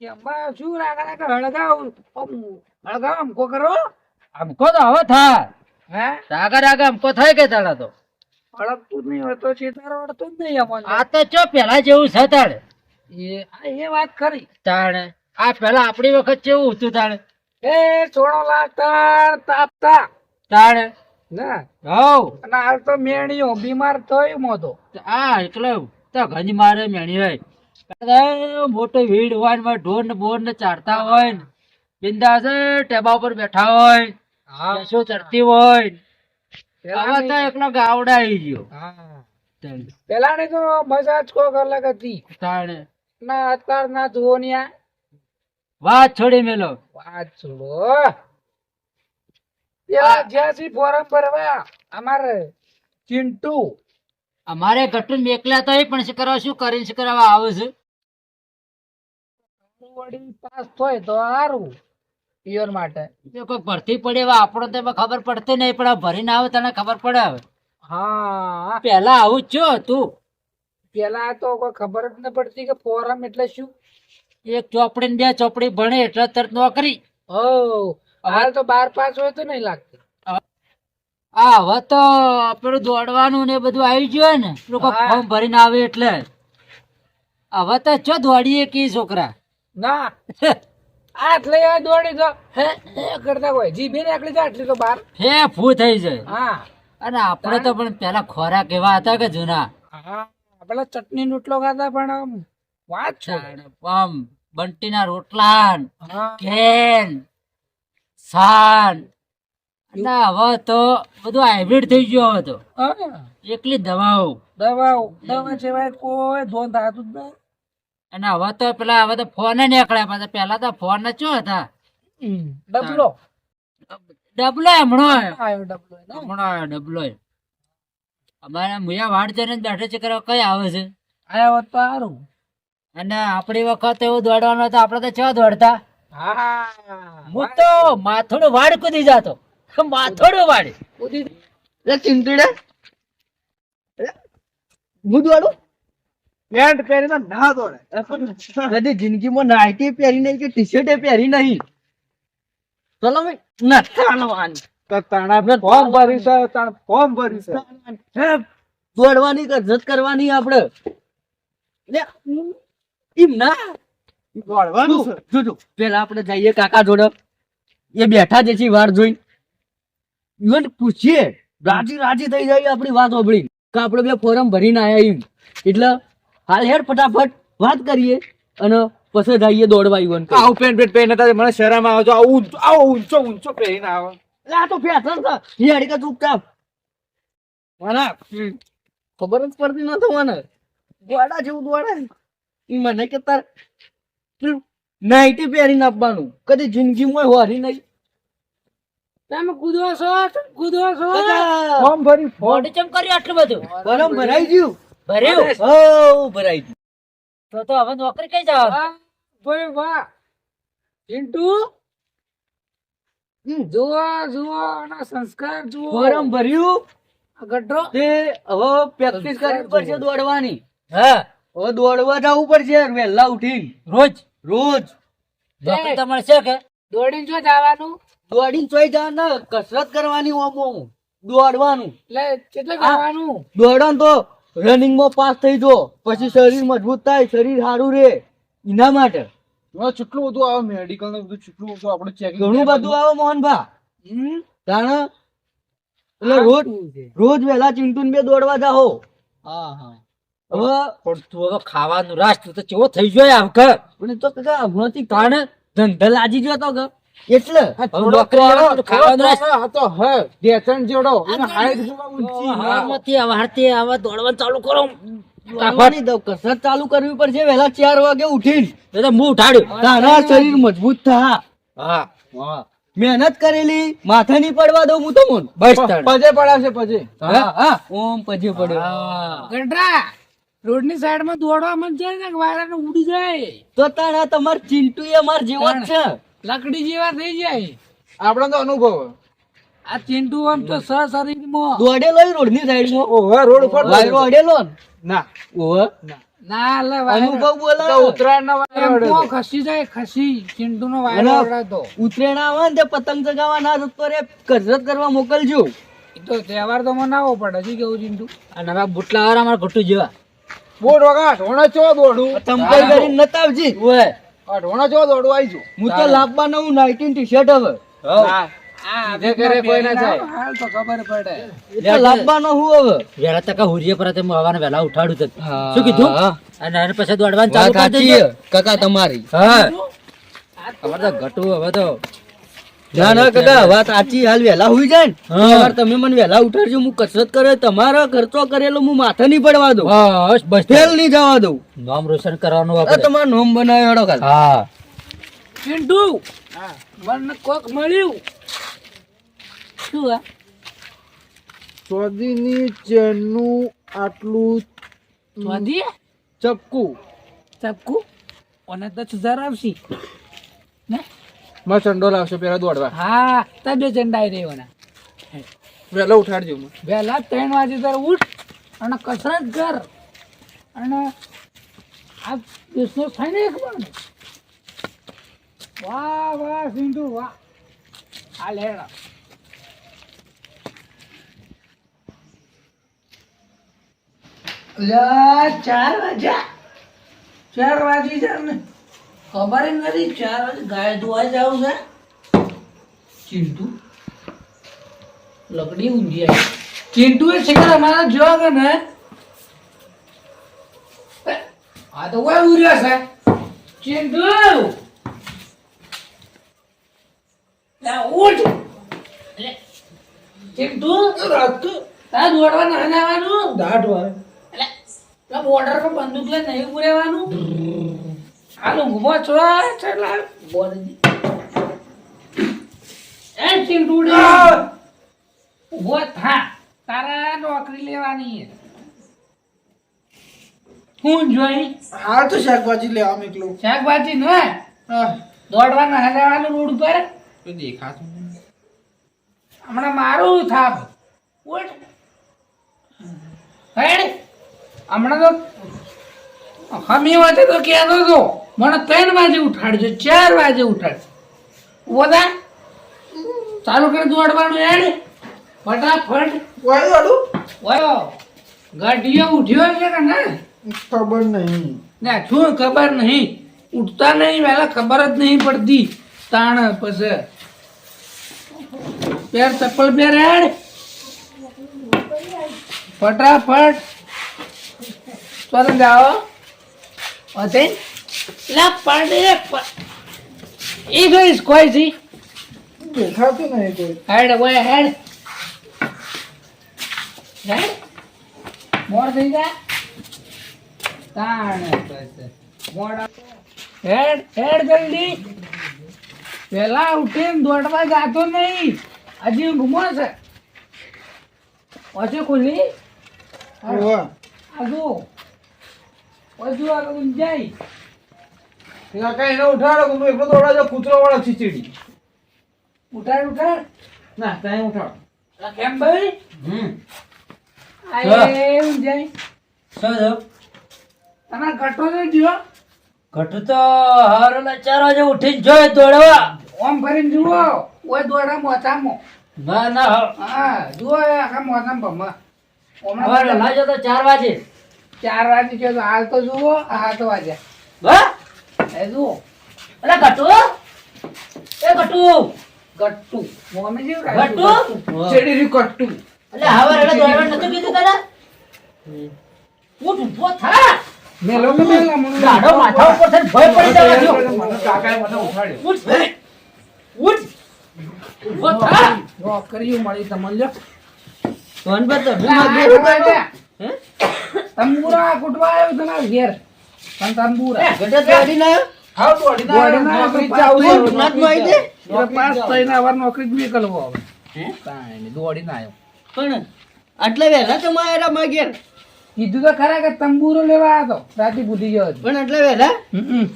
કે અંબા શું હળગાવ અમકો કરો. અમકો તો હવે થાય. હે આગળ આગળ અમકો થાય કે તાળા તો હળગતું જ નહીં હોય તો ચેતારો અડતો જ નહીં અમને. આ તો ચો પેલા જેવું છે તાણે. એ વાત ખરી. તાણે આ પેલા આપણી વખત કેવું હતું તાણે. એ સોનો લાગતા તાપતા તાણે ના હવ અને હાલ તો મેણીઓ બીમાર થયો મોતો. આ એકલો તો ઘણી મારે મેણી હોય. કદાચ મોટો ભીડ હોય ને ઢોર ને બોર ને ચારતા હોય ને બિંદાસ ટેબા ઉપર બેઠા હોય ભેંસો ચરતી હોય. હવે તો એકલો ગાવડા આવી ગયો. પેલાની તો મજા જ કોક અલગ હતી. તાણે ના અત્યાર ના જુઓનિયા વાત છોડી મેલો. વાત છોડો. પેલા જ્યાંથી ફોરમ ભરવા અમારે ચિંટુ અમારે ગટુ મેકલા તો પણ શું કરવા શું કરીને શું કરવા આવે છે. વળી પાસ થાય તો સારું પિયર માટે. જો કોઈ ભરતી પડે એવા આપણો તો એમાં ખબર પડતી નહીં પણ આ ભરીને આવે તને ખબર પડે. હવે હા પેલા આવું જ છો તું. પેલા તો કોઈ ખબર જ ન પડતી કે ફોરમ એટલે શું. એક ચોપડી ને બે ચોપડી ભણે એટલે તરત નોકરી. ઓ હાલ તો 12 પાસ હોય તો નહીં લાગતી. આ હવે તો પેલું દોડવાનું ને એ બધું આવી ગયું ને લોકો ફોર્મ ભરીને આવે એટલે હવે તો ચો દોડીએ કે છોકરા. ના આટ લઈ આ દોડી તો હે કરતા હોય જીભે નીકળી જાય આટલી તો બાર હે ફૂ થઈ જાય. હા અને આપણે તો પણ પેલા ખોરાક એવા હતા કે જૂના. હા પેલા ચટણી રોટલો ખાતા પણ આમ વાત છે. આમ બંટીના રોટલા ન, હા કેન સાન અને હવે તો બધું હાઇબ્રિડ થઈ ગયું. હવે તો હા. એકલી દવાઓ. દવા સિવાય કોઈ ધોન થતું જ નહીં. અને હવે તો પેલા હવે તો ફોન નીકળ્યા પાછા. પેલા તો ફોન ચો હતા. ડબલો ડબલો હમણો આવ્યો ડબલો ને. હમણો આવ્યો ડબલો. અમારે મુયા વાડ જઈને બેઠે છે કરવા કઈ આવે છે. આવ્યો તો સારું. અને આપણી વખત એવું દોડવાનું હતું. આપડે તો ચો દોડતા. હા હું તો માથોડું વાડ કૂદી જતો. માથોડું વાડ ચિંતડે હું દોડું પેન્ટ પહેરીને ના દોડે. કદી જિંદગીમાં નાઇટી પહેરી નહીં કે ટી શર્ટ પહેરી નહીં. ચલો ભાઈ નથી ચાલવાની. ફોર્મ ભરી છે ફોર્મ ભરી છે. હે દોડવાની કસરત કરવાની આપડે. લે, એમ ના દોડવાનું છે. જોજો પેલા આપડે જઈએ કાકા જોડે. એ બેઠા જ છે વાર જોઈને. ઇવન પૂછીએ રાજી રાજી થઈ જાય આપણી વાત સાંભળી કે આપણે બે ફોરમ ભરીને આયા એમ. એટલે હાલ હેડ ફટાફટ વાત કરીએ અને પછી જઈએ દોડવા ઇવન. આવું પેન્ટ પેન્ટ પહેરીને તારે મને શરમ આવે તો આવો ઊંચો પહેરીને આવે. આ તો ફેશન છે હેડ કે ચૂપચાપ. મને ખબર જ પડતી નતો મને. દોડા જેવું દોડે ઈ મને કે તાર નાઈટી પહેરીને આપવાનું. કદી જિંદગીમાં હોરી નહીં. તમે કૂદો છો કાકા, ફોર્મ ભરી ફોર્મ મોઢું ચમ કર્યું આટલું બધું. ફોરમ ભરાઈ ગયું. ભર્યું હો ભરાઈ ગયું. તો હવે નોકરી કઈ જાવ. ભાઈ વાહ ચિંટુ જુઓ અને સંસ્કાર જુઓ. ફોરમ ભર્યું આ ગઢરો તે હવે પ્રેક્ટિસ કરવી પડશે દોડવાની. હા હવે દોડવા જવું પડશે વહેલા ઉઠીને રોજ રોજ. નોકરી તો મળશે કે. દોડીને જો જવાનું દોડીને ચોઈ જવાના કસરત કરવાની. ઓમો દોડવાનું. એટલે કેટલે જવાનું. દોડો ને તો રનિંગ માં પાસ થઈ જો પછી શરીર મજબૂત થાય શરીર સારું રે એના માટે કેટલું બધું આવે મેડિકલ ને બધું કેટલું બધું આપણે ચેકિંગ ઘણું બધું આવે મોહનભા. જાણે એટલે રોજ વહેલા ચિંટુ બે દોડવા જાઓ. હા હા હવે પણ તું હવે ખાવાનું રાસ તું તો કેવો થઈ ગયો આમ કર. પણ તો કાકા હમણાંથી કારણે ધંધા લાજી ગયો તો કે એટલે હવે નોકરી આવે તો ખાવાનું રાસ. હતો હે દેચણ જેવડો અને હાઈટ જેવા ઊંચી હવારમાંથી હવારથી આવા દોડવાનું ચાલુ કરો. દોડવાની દો કસરત ચાલુ કરવી પડશે વહેલા 4 વાગે ઉઠીને. એ તો મું ઉઠાડ્યું. તારા શરીર મજબૂત થા. હા મહેનત કરેલી માથે નહીં પડવા દઉં હું તો મોન. બસ તાણ. પજે પડાવશે પજે હા હા ઓમ પજે પડ્યો. હા. ગઢરા રોડ ની સાઈડ માં દોડવા મન જાય ને વાયરા ને ઉડી જાય તો તારા તમાર ચિંટુ એ અમાર જેવો જ છે. લકડી જેવા થઈ જાય. આપણો તો અનુભવ આ ચિંટુ આમ તો શરીર માં દોડેલો રોડ ની સાઈડ માં ઓહે રોડ ઉપર વાયરો અડેલો ને. ના ઓહે ના લે વાયરો. અનુભવ બોલે તો ઉત્તરાયણનો વાયરો એમ તો ખસી જાય ખસી ચિંટુનો વાયરો અને અડાતો. ઉત્તરાયણ આવે ને તે પતંગ ચગાવવા ના જતો રે, કસરત કરવા મોકલજો. ઈ તો તહેવાર તો મનાવવો પડે શું કેવું ચિંટુ? આ નવા બુટલા વાળા મારા ઘટુ જેવા બોટ વગા ઢોણા ચો દોડું ચંપલ કરીને નતા આવજી. ઓય આ ઢોણા ચો દોડું આવીશું. હું તો લાવવાનો હું 19 ટી-શર્ટ હવે. સીધે કરે કોઈ ના જાય. હાલ તો ખબર પડે. એ તો લાવવાનો હું હવે. વેલા તકા હુરીએ પર તેમ હવાને વેલા ઉઠાડું તો હા. શું કીધું અને એને પછી દોડવાનું ચાલુ વાત કરી સાચી દેજો. છે, કાકા તમારી. હા ખબર તો ઘટુ હવે તો ના ના કાકા વાત સાચી. હાલ વહેલા હુઈ જાય ને હા. સવાર તમે મને વહેલા ઉઠાડજો. હું કસરત કરે તમારો ખર્ચો કરેલો હું માથે નહીં પડવા દઉં, બસ બસ તેલ નહીં જવા દઉં. નામ રોશન કરવાનું આ આપણે. તમારો નોમ બનાવ્યો હેડો કાલ. હા ચિંટુ મને કોક મળ્યું. શું આ? ચોદીની ચેનનું આટલું ચોધી ચપકું ચપકુ અને 10,000 આવશે ને? માં ચંડો લાવશે પેલા દોડવા હા તબે ચંડાઈ રહ્યો. વહેલો ઉઠાડજો મને. વહેલા 3 વાગે તારે ઉઠ અને કસરત કર અને આ દેશનો થઈને એક પણ વાહ વાહ સિંધુ વાહ. હાલ હેડા. અલ્યા 4 વાગ્યા. 4 વાગી જાય ને ખબર જ નથી. 4 વાગે ગાય ધોવા જાવ છે. ચિંટુ લકડી ઊંધી આવી. ચિંટુ એ શિકાર અમારા જોવા કે ને આ તો કોઈ ઉર્યો છે. ચિંટુ લા ઉઠ. લે ચિંટુ તાર દોડવા ના જવાનું. દાઢ વાળે એટલે તો બોર્ડર પર બંદૂક લઈને નહીં ઉભું રહેવાનું. હાલો ઘુમો છો ચલા બોડી એ ચિંટુડી ઉભો થા. તારા નોકરી લેવાની છે. હું જોઈ હાલ તો શાકભાજી લેવા મેકલું. શાકભાજી ને હા દોડવા ના જવાનું રોડ ઉપર. તો દેખાતું હમણાં મારું થાપ ઉઠ હેડ. હમણાં તો હમી વાતે તો કહેતો હતો મને 3 વાગે ઉઠાડજો 4 વાગે ઉઠાડજો. બોલા ચાલુ કરી દોડવાનું હેડ ફટાફટ. વાય દોડું ઓયો ગાડીઓ ઉઠ્યો છે કે ના? ખબર નહીં. ના શું ખબર નહીં. ઉઠતા નહીં વહેલા ખબર જ નહીં પડતી. તાણ પછી પેર ચપ્પલ પેર હેડ ફટાફટ. ચાલો જાઓ અતે લા પાડે એ ગઈસ કોઈ સી દેખાતું નહીં કોઈ. હેડ ઓય હેડ હેડ મોર થઈ જા. તાણ પછી મોડા હેડ હેડ જલ્દી. પેલા ઉઠીને દોડવા જાતો નહીં. હજી ઘૂમો છે. ઓછે ખુલ્લી ઓવા આજુ ઓછું આગળ જાય. કાકા એને ઉઠાડો હું એકલો દોડા જાઉં. કૂતરો વાળો ખીચડી. ઉઠાડ ઉઠાડ. ના ત્યાં ઉઠાડો. આ કેમ ભાઈ હા. આય જાય. શું થયું? તમારા ઘટો તો જ્યો ઘટુ તો હવારના 4 વાગે ઉઠીને જોય દોડવા. ઓમ ભરીને જુઓ ઓય દોડા મોથામાં. ના ના હા જુઓ એ આખા મોથામાં ભમા. હવારે હમણાં ના જતો 4 વાગે. 4 વાગે કયો તો હાલ તો જુઓ આ 7 વાગ્યા. હા એ જુઓ અલા ઘટુ એ ઘટુ ગટ્ટુ મોમે જેવું ગટ્ટુ? ચેડી રહ્યું કટ્ટું. અલે હવારે એને દોડવા નતું કીધું તને? ઉઠ ઊભો થા. મેલો ને મેલો મને ગાઢો માથા ઉપર થઈને ભય પડી જવા દ્યો. મને કાકાએ મને ઉઠાડ્યો. ઉઠ ઉઠ ઊભો થા. નોકરીઓ મળી તમને લ્યો. ફોન પર તો હે? તંબુરા કુટવા આવ્યો તમારા ઘેર. પણ તંબુરા ગટે દોડી ના આવ્યો? હાવ દોડી ના દોડી ના નોકરી આવ્યો. ચાલુ છે. નાથમાં આવી દે. એટલે પાસ થઈને અવાર નોકરી જ નીકળવો હવે. કાંઈ નહીં, દોડીને આવ્યો. પણ આટલા વહેલા તો મારા માં ઘેર. કીધું તો ખરા કે તંબુરો લેવા આવ્યો તો રાતે ભૂલી ગયો હતો. પણ આટલા વહેલા હમ.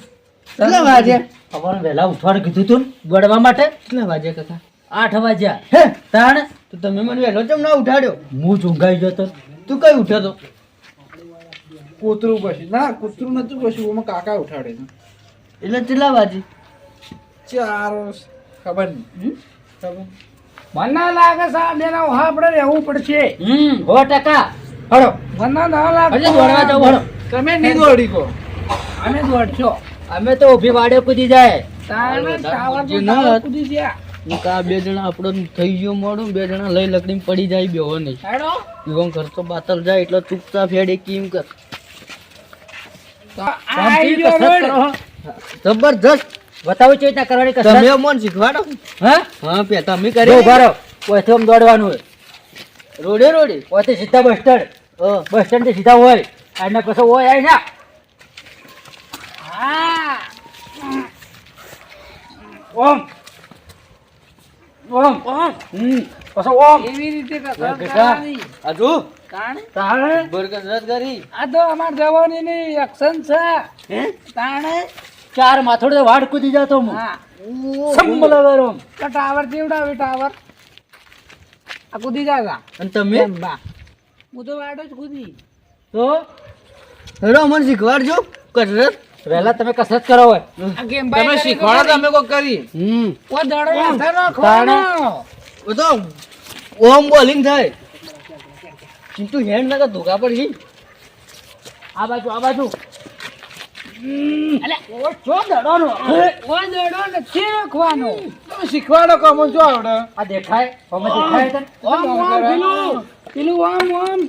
કેટલા વાગ્યા? સવારે વહેલા ઉઠવાનું કીધું તું ને દોડવા માટે. કેટલા વાગ્યા કાકા? 8 વાગ્યા. હે તાણ તો તમે મને વહેલો કેમ ના ઉઠાડ્યો? હું ચૂંગાઈ ગયો તો. તું કઈ ઉઠ્યો તો? કૂતરું પછી ના કૂતરું નતું પછી ઓમાં કાકા ઉઠાડે છે એટલે કેટલા વાજી? 4 ખબર નહીં ખબર મને લાગે છે આ બેના આપણે રહેવું પડશે 100%. હળો મને ના લાગે હજી દોડવા જાવ, હળો. તમે નહીં દોડી કહો અમે દોડશો અમે તો ઊભી વાડે કૂદી જાય. તાણે ટાવર જે પર ના ટાવર હોત. કૂદી ગયા હું કા બે જણા આપણો થઈ ગયો મોડું, બે જણા લઈ લકડીને પડી જાય બેહો નહીં. હેડો એવો ખર્ચો બાતલ જાય એટલે ચૂપચાપ હેડે કેમ કર. તો આ આઈ ગયો કસરત રોડ. કરો. જબરજસ્ત. બતાવો કેવી રીતના કરવાની કસરત. તમે મોન શીખવાડો. હા હા પે તમે જો કરી ઉભા રહો. ઓયથી આમ દોડવાનું હોય. રોડે રોડે. ઓયથી સીધા બસ સ્ટેન્ડ. બસ સ્ટેન્ડ થી સીધા હોય અને પછી હોય આઈ ના. હા ઓમ ઓમ ઓમ. પછી ઓમ. એવી રીતે કસરત બેટા. કરવાની આજુ તાણે તાણે બર કસરત કરી. આ તો અમાર જવાનીની એક્શન છે તાણે 4 માથોડે વાડ કૂદી જતો હું. હા સંભળાવે ઓમ. તો ટાવર જેવડાવે ટાવર આ કૂદી જાગા અને તમે એમ બા હું તો વાડો જ કૂદી તો હેડો મને શીખવાડજો કસરત. વહેલા તમે કસરત કરો હોય. આ ગેમ તમે શીખવાડો તમે કોઈ કરી ઓ દડો હાથે રાખવાનો ઓ તો ઓમ બોલિંગ થાય. ચિંટુ હેન્ડ ના ધોકા પર જી. આ બાજુ અલે ઓ ચો દડોનો. ઓ દડો નથી રાખવાનો તમે શીખવાડો કે અમને શું આવડે આ દેખાય અમે દેખાય તને. ઓમ ઓમ પેલું ઓમ ઓમ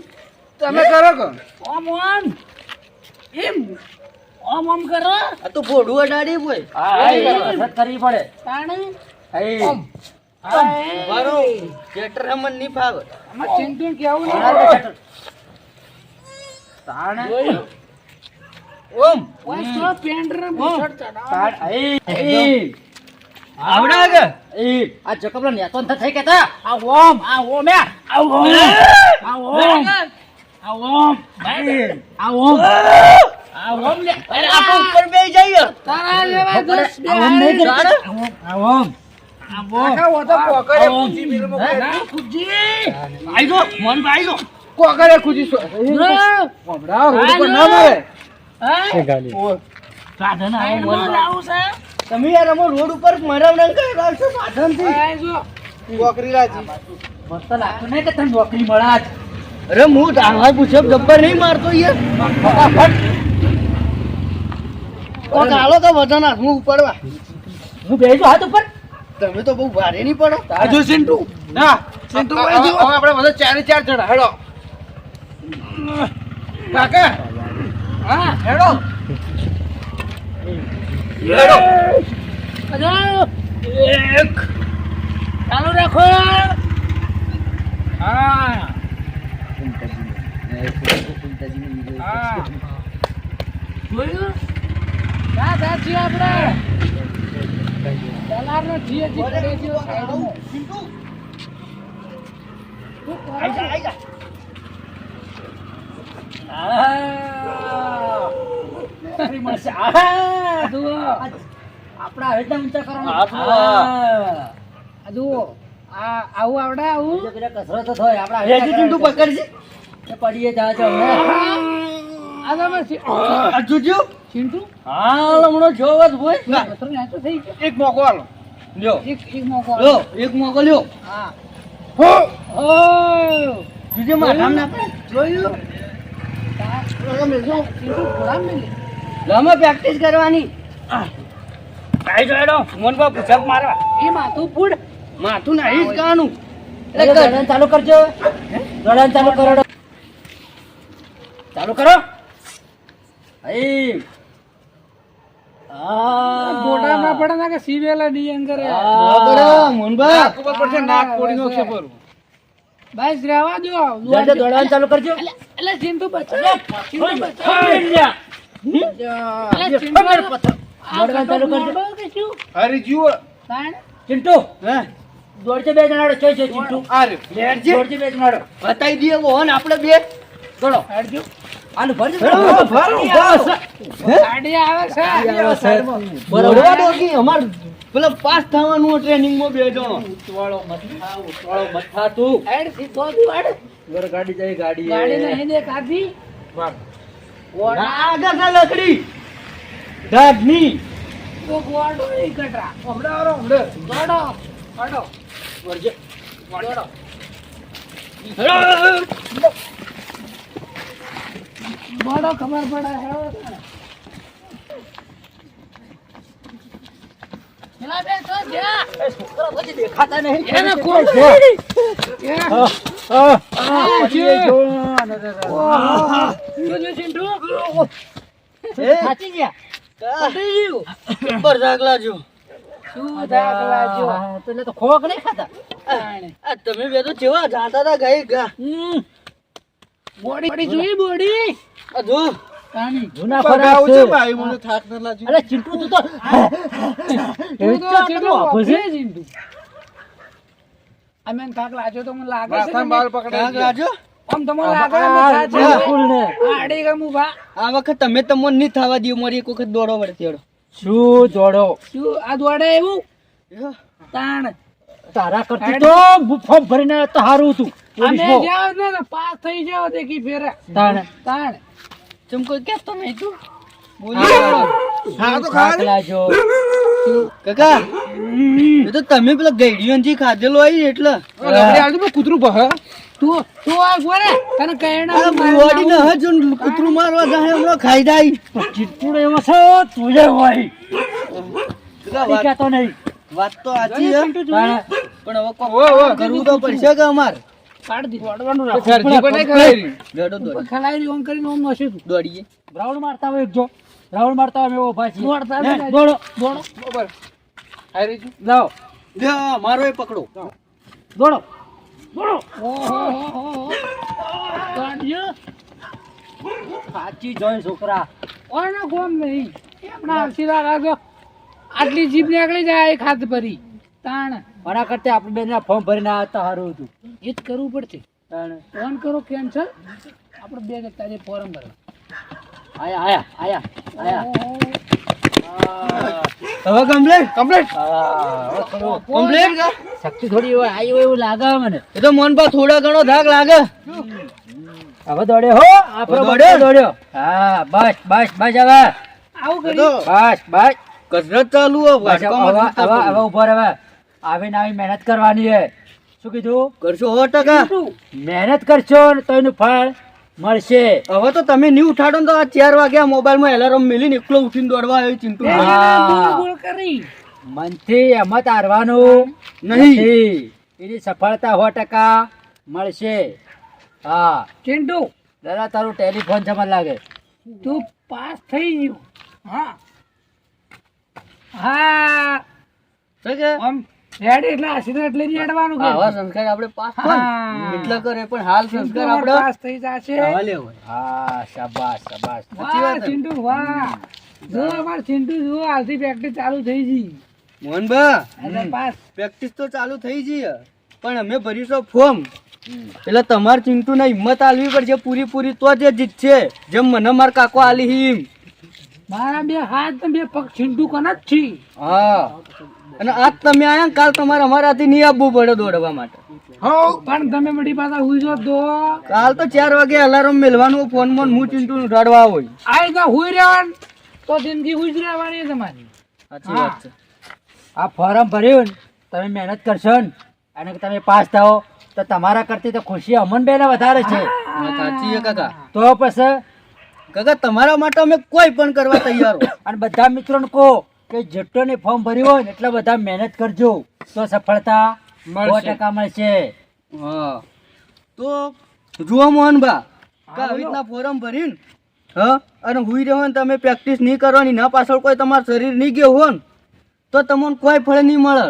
તમે કરો કે ઓમ ઓમ એમ ઓમ ઓમ કરો આ તો ફોડું અડાડી બોય. હા એ કસરત કરવી પડે. તાણે એ ઓમ હા મારો જેટર રમન નહીં ફાવે. અમાર ચિંટુ કેવું હા, નહીં તાણે ઓમ ઓય તો પેન્ટ રે બુશર્ટ ચડાવ તાણ એ આવડે કે આ જકબલા નેતો ન થઈ કેતા આ ઓમ આ ઓમ આ ઓમ આ ઓમ આ ઓમ આ ઓમ આ ઓમ લે અરે આપણે ઉપર બેહી જઈએ. તારા જેવા દસ બે આ ઓમ નહીં હારી. કરે. આ ઓમ આખા ઓતો કોકરે ખુજી મિલમાં કોઈ ના, ખુજી. આઈ જો મન આઈ જો. કોકરે ખુજી ના. હમણાં રોડ પર ના મારે હા? સાધન આ સાઈડમાં ઓમ લાવું છે. તમે યાર અમે રોડ ઉપર મરાવડા કરાવ છો સાધનથી. આ જો. કોકરી રાજી મસ્ત લાગતું નહીં કે તને નોકરી મળે આજ. અરે હું આવા પૂછે જબ્બર નહીં મારતો યાર. ફટાફટ કોક હાલો તો વજન હાથમાં ઉપાડવા. હું બેસજો હાથ ઉપર. તમે તો બહુ ભારે નહીં પડો. આજુ સિન્ટુ ના સિન્ટુ હવે આપણે બધા ચારે ચાર જણા હેડો કાકા હા. હેડો અરે. એક. ચાલુ રાખો. હા. હા. જોયું? ના સાચી આપણે દલારનો છીએ જી પડે છે સાઈડમાં. શું કરો? નોકરી મળશે. જુઓ. આપણા હેઠા ઊંચા કરવાના. હા, જુઓ. આ જુઓ. આવું આવડે આવું બીજો પેલા કસરત જ હોય આપણા રેજી હેઠા ચિંટુ કરવાના. પકડજી. એ પડીએ જાજો હવે. આ તમે આ જોજો. ચિંટુ હાલ હમણાં જોવો જ હોય. કસરો નાચો થઈ ગયો. એક મોકો આલો લ્યો એક મોકો લ્યો એક મોકો લ્યો. હા હો ઓ જોજો માથામાં ના પડે. જોયું ચિંટુ ઘોડા મેલે. લમો પ્રેક્ટિસ કરવાની. આઈ જો હેડો મોનબા પુષઅપ મારવા. એ માથું ફૂડ માથું નહીં જ કાનું. એટલે દોડાણ ચાલુ કરજો. દોડાણ ચાલુ કરો. ચાલુ કરો. અહીં. ગોડા ના પડે ના કે સિવેલા ડીએન કરે મોનબા નાક ઉપર પડશે નાક કોડી નો છે પર બસ રહેવા દો જલ્દી દોડાણ ચાલુ કરજો. એટલે ચિંટુ બચો ચિંટુ બચો દોડાણ ચાલુ કરજો. હરી જીવો ચિંટુ હે દોડજે બે જણાડો છે ચિંટુ. આરે લેડજી દોડજે બે જણાડો. બતાઈ દઈએ ઓન આપણે બે. દોડો. હેડજો આનું ભરજો. ગાડી આવે છે બરોબર ડોકી અમાર પેલા પાસ થવાનું ટ્રેનિંગ માં બે જણો. ઉતવાળો મથા તું. હેડ સીધો તું હેડ ઘર ગાડી જાય ગાડી ગાડી નહીં દેખાતી આગળ ના લકડી ઢાઢની તો ગોડો નહીં કટરા. હમણાં આવો, હમણાં. ગોડો. ગોડો. વળજે. ગોડો. ગોડો ખબર પડે હેડો તાણે. પેલા બે તો જ્યાં. છોકરા પછી દેખાતા નહીં. એને કોણ છે? એ. આ છે. જો ચિંટુ. સાચી ગયા પટી ગયું. જબ્બર દાખલા જો. શું દાખલા જો. તો એટલે તો ખોખ નહીં ખાતા તાણે. આ તમે બે તો કેવા જાતા હતા ગઈ ગા. બોડી જોઈ બોડી. આ જો તાણી. જૂના પગ ખોરાક આવું છે છે ભાઈ, મને થાક ન લાગ્યો. અરે ચિંટુ તું તો તું તો કેટલો વાપરે ચિંટુ. અમે થાક લાગ્યો તો મને લાગે છે કે માથામાં બાલ પકડાઈ કાંક ગયા. લાજો. આમ તો મને લાગે છે આ થાક છે. બિલકુલ ને. આડી ગમું ભા. આ વખત તમે તમને નહીં થવા દો. મારી એક વખત દોડો વળતી હેડો. શું જોડો શું આ દોડે એવું તાણ. તારા કરતી તો ફોર્મ ભરીને તો હારું હતું અમે જાવ ને તો પાસ થઈ જાવ દેખી ફેરે તાણ તાણ. ચમ કોઈ કહેતો નહીં તું. હા તો ખા લે. લાજો કાકા એ તો તમે પેલા ગઈડીઓજી ખાધેલો આવી એટલે લકડી આવજો, પેલું કૂતરું ભહે. તું આ ગોરે તને કહેણા આ બુવાડી ને હે જો કૂતરું મારવા જાય હમણાં ખાઈ જાય. ચિંટુ એવો છે તું જે હોય કાકા, કહેતો નહીં વાત તો સાચી હે. તાણ. પણ હવે કોક કરવું તો પડશે કે અમાર. કાઢ દી દોડવાનું રાખો. સરજી પણ નહીં ખવાય. દોડો દોડો ખલાઈ ઓમ કરીને ઓમ નશે તું દોડીએ. રાઉન્ડ મારતા હોય એક જો રાઉન્ડ મારતા હોય એવો ઉભા છીએ. દોડતા લે, હોય. દોડો દોડો બરોબર. હારી રહીશું. જાઓ લે, મારો એ પકડો. દોડો દોડો ઓહો કાઢ્યો સાચી જોઈ છોકરા ઓના ગોમ નહીં આપણા સીધા રાજો આટલી જીભ નીકળી જાય એક હાથ ભરી તાણ. મારા કરતા આપણે બેન ફોર્મ ભરીને આવ્યા તો સારું હતું એ જ કરવું પડશે. તાણ. ફોન કરો કેન્સલ આપણે બે જતા જઈએ ફોરમ ભરવા. આયા આયા આયા હવે કમ્પ્લેટ કમ્પ્લીટ. આયા કમ્પ્લેટ કા શક્તિ થોડી હોય આવી હોય એવું લાગે મને એ તો મન પર થોડા ઘણો ધાક લાગે. હવે દોડ્યો હો આપણો દોડ્યો? દોડ્યો હા બસ બસ બસ હવે આવું એ કરી તો બસ બસ કસરત ચાલુ હે. બસ હવે હવે ઉભો રહે હવે આવીને આવી મહેનત કરવાની હે શું કીધું કરશો 100%. મહેનત કરશો ને તો એનું ફળ મળશે હવે તો તમે નહીં ઉઠાડો ને તો આ 4 વાગ્યા મોબાઈલમાં એલાર્મ મેલીને એકલો ઉઠીને દોડવા આવ્યો ચિંટુ. બોલ કરી મનથી એમત હારવાનું નહીં. એની સફળતા 100% મળશે હા ચિંટુ દાદા તારું ટેલિફોન છે મને લાગે તું પાસ થઈ ગયો. હા હા છે કે આમ રેડી એટલે આશીર્વાદ લઈને હેડવાનું કે આવા સંસ્કાર આપણે પાસ હા. થાય એટલા કરે પણ હાલ સંસ્કાર આપણે પાસ થઈ જશે. આવા લેવા. હા શાબાશ શાબાશ વાહ ચિંટુ વાહ જો અમાર ચિંટુ જો હાલથી પ્રેક્ટિસ ચાલુ થઈ ગઈ મોહનભા એટલે પાસ. પ્રેક્ટિસ તો ચાલુ થઈ ગઈ હે. પણ અમે ભરીશું ફોર્મ એટલે તમારે ચિંટુ ને હિંમત આલવી પડશે પૂરી તો જ જીતશે જેમ મને માર કાકો આલી હિમ. મારા બે હાથ ને બે પગ ચિંટુ કના જ છી. હા અને આજ તમે આયા ને કાલ તમારે અમારાથી નહીં આવવું પડે દોડવા માટે. પણ તમે બધી પાછા હુઈ જો તો કાલ તો 4 વાગે અલાર્મ મેલવાનું ફોન માં હું ચિંટુ રડવા હોય. આઈ તો હુઈ રહેવાનું તો જિંદગી હુઈ જ રહેવાની છે તમારી. સાચી વાત છે. આ ફોર્મ ભર્યું ને તમે મહેનત કરશો ને અને તમે પાસ થાઓ તો તમારા કરતી તો ખુશી અમન બેને વધારે છે વાત સાચી છે કાકા. તો પછી કાકા તમારા માટે અમે કોઈ પણ કરવા તૈયાર હો. અને બધા મિત્રોને કહો કે જેટલોને ફોર્મ ભર્યું હોય ને એટલા બધા મહેનત કરજો તો સફળતા મળશે. 100% મળશે હા તો જુઓ મોહનભા કે આવી રીતના ફોરમ ભરીને હા અને હુઈ રહ્યો ને તમે પ્રેક્ટિસ નહીં કરવાની ના પાછળ કોઈ તમારું શરીર નહીં ગયું હોય ને તો તમને કોઈ ફળ નહીં મળે.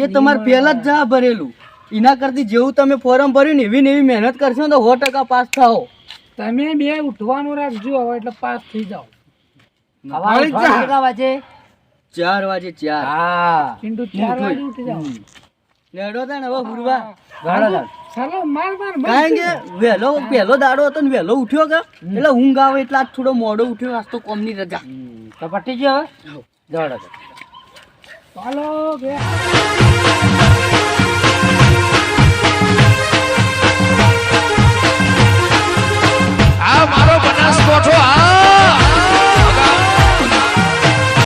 એ તમારે પહેલા જ જા ભરેલું એના કરતી જેવું તમે ફોરમ ભર્યું ને એવી ને એવી મહેનત કરશો ને તો 100% પાસ થાઓ. તમે બે ઉઠવાનું રાખજો હવે એટલે પાસ થઈ જાઓ. સવારે મળી જા. કેટલા વાગે 4 વાગે 4 હા ચિંટુ 4 વાગે ઉઠી જાઓ. લેડો તા ને હવે હુરવા ગાળો ગાળ. ચાલો માર માર કારણ કે પહેલો દાડો હતો ને વહેલો ઉઠ્યો કે એટલે ઊંઘ આવે એટલે આજ થોડો મોડો ઉઠ્યો આજ તો કોમની રજા. તો પટી ગયો હવે દોડો તો. ચાલો બે આ મારો બનાસકોઠો આ